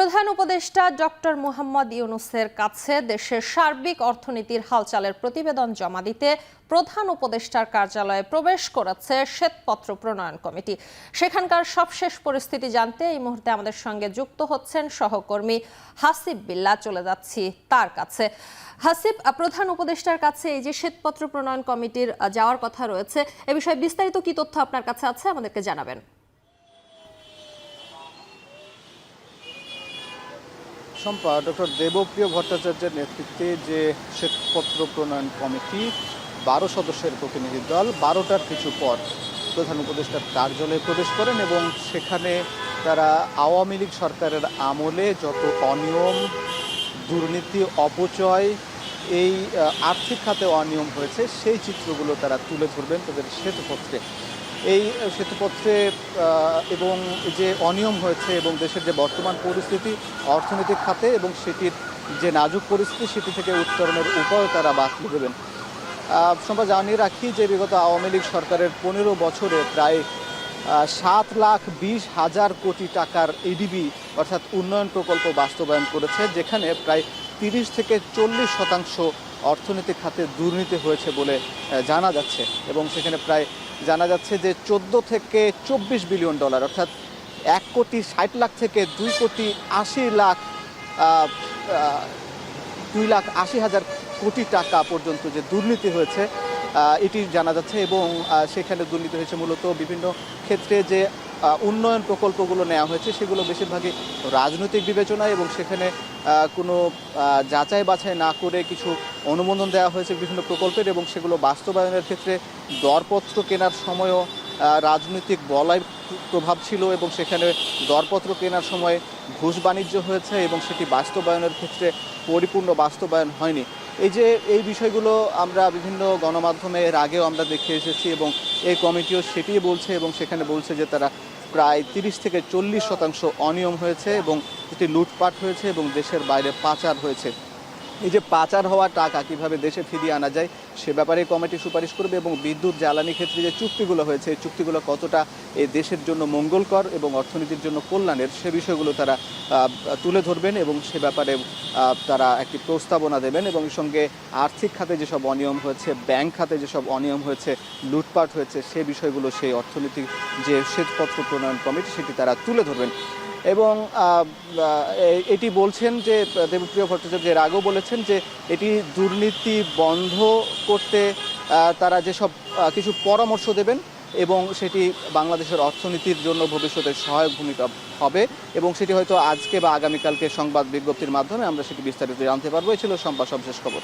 প্রধান উপদেষ্টা ডক্টর মোহাম্মদ ইউনূসের কাছে দেশের সার্বিক অর্থনীতির হালচালের প্রতিবেদন জমা দিতে প্রধান উপদেষ্টার কার্যালয়ে প্রবেশ করেছে শ্বেতপত্র প্রণয়ন কমিটি। সেখানকার সবশেষ পরিস্থিতি জানতে এই মুহূর্তে আমাদের সঙ্গে যুক্ত হচ্ছেন সহকর্মী হাসিব বিল্লাহ। চলে যাচ্ছি তার কাছে। হাসিব, প্রধান উপদেষ্টার কাছে এই যে শ্বেতপত্র প্রণয়ন কমিটির যাওয়ার কথা রয়েছে, এ বিষয়ে বিস্তারিত কি তথ্য আপনার কাছে আছে আমাদেরকে জানাবেন। শম্পা, ডক্টর দেবপ্রিয় ভট্টাচার্যের নেতৃত্বে যে শ্বেতপত্র প্রণয়ন কমিটি 12 সদস্যের প্রতিনিধি দল 12টার কিছু পর প্রধান উপদেষ্টার কার্যালয়ে প্রবেশ করেন এবং সেখানে তারা আওয়ামী লীগ সরকারের আমলে যত অনিয়ম, দুর্নীতি, অপচয়, এই আর্থিক খাতে অনিয়ম হয়েছে সেই চিত্রগুলো তারা তুলে ধরবেন তাদের শ্বেতপত্রে। এই শ্বেতপত্রে এবং যে অনিয়ম হয়েছে এবং দেশের যে বর্তমান পরিস্থিতি অর্থনৈতিক খাতে এবং সেটির যে নাজুক পরিস্থিতি সেটি থেকে উত্তরণের উপায় তারা বাতলে দেবেন। আমরা জানিয়ে রাখি যে বিগত আওয়ামী লীগ সরকারের 15 বছরে প্রায় 7,20,000 কোটি টাকার এডিবি অর্থাৎ উন্নয়ন প্রকল্প বাস্তবায়ন করেছে, যেখানে প্রায় 30 থেকে 40% অর্থনৈতিক খাতে দুর্নীতি হয়েছে বলে জানা যাচ্ছে এবং সেখানে প্রায় জানা যাচ্ছে যে 14 থেকে 24 বিলিয়ন ডলার অর্থাৎ 1,60,00,000 থেকে 2,80,000 কোটি টাকা পর্যন্ত যে দুর্নীতি হয়েছে এটি জানা যাচ্ছে। এবং সেখানে দুর্নীতি হয়েছে মূলত বিভিন্ন ক্ষেত্রে যে উন্নয়ন প্রকল্পগুলো নেওয়া হয়েছে সেগুলো বেশিরভাগই রাজনৈতিক বিবেচনা এবং সেখানে কোনো যাচাই বাছাই না করে কিছু অনুমোদন দেওয়া হয়েছে বিভিন্ন প্রকল্পের এবং সেগুলো বাস্তবায়নের ক্ষেত্রে দরপত্র কেনার সময়ও রাজনৈতিক বলয়ের প্রভাব ছিল এবং সেখানে দরপত্র কেনার সময় ঘুষ বাণিজ্য হয়েছে এবং সেটি বাস্তবায়নের ক্ষেত্রে পরিপূর্ণ বাস্তবায়ন হয়নি। এই বিষয়গুলো আমরা বিভিন্ন গণমাধ্যমে এর আগেও আমরা দেখে এসেছি এবং এই কমিটিও সেটি বলছে এবং সেখানে বলছে যে তারা প্রায় 30 থেকে 40% অনিয়ম হয়েছে এবং এটি লুটপাট হয়েছে এবং দেশের বাইরে পাচার হয়েছে। এই যে পাচার হওয়া টাকা কিভাবে দেশে ফিরিয়ে আনা যায় সে ব্যাপারে কমিটি সুপারিশ করবে এবং বিদ্যুৎ জ্বালানি ক্ষেত্রে যে চুক্তিগুলো হয়েছে এই চুক্তিগুলো কতটা এই দেশের জন্য মঙ্গলকর এবং অর্থনীতির জন্য কল্যাণের সে বিষয়গুলো তারা তুলে ধরবেন এবং সে ব্যাপারে তারা একটি প্রস্তাবনা দেবেন এবং এর সঙ্গে আর্থিক খাতে যেসব অনিয়ম হয়েছে, ব্যাংক খাতে যেসব অনিয়ম হয়েছে, লুটপাট হয়েছে সে বিষয়গুলো সেই অর্থনৈতিক যে শ্বেতপত্র প্রণয়ন কমিটি সেটি তারা তুলে ধরবেন। এবং এটি বলছেন যে দেবপ্রিয় ভট্টাচার্য এর আগেও বলেছেন যে এটি দুর্নীতি বন্ধ করতে তারা যেসব কিছু পরামর্শ দেবেন এবং সেটি বাংলাদেশের অর্থনীতির জন্য ভবিষ্যতে সহায়ক ভূমিকা হবে এবং সেটি হয়তো আজকে বা আগামীকালকে সংবাদ বিজ্ঞপ্তির মাধ্যমে আমরা সেটি বিস্তারিত জানতে পারবো। এই ছিল সবশেষ খবর।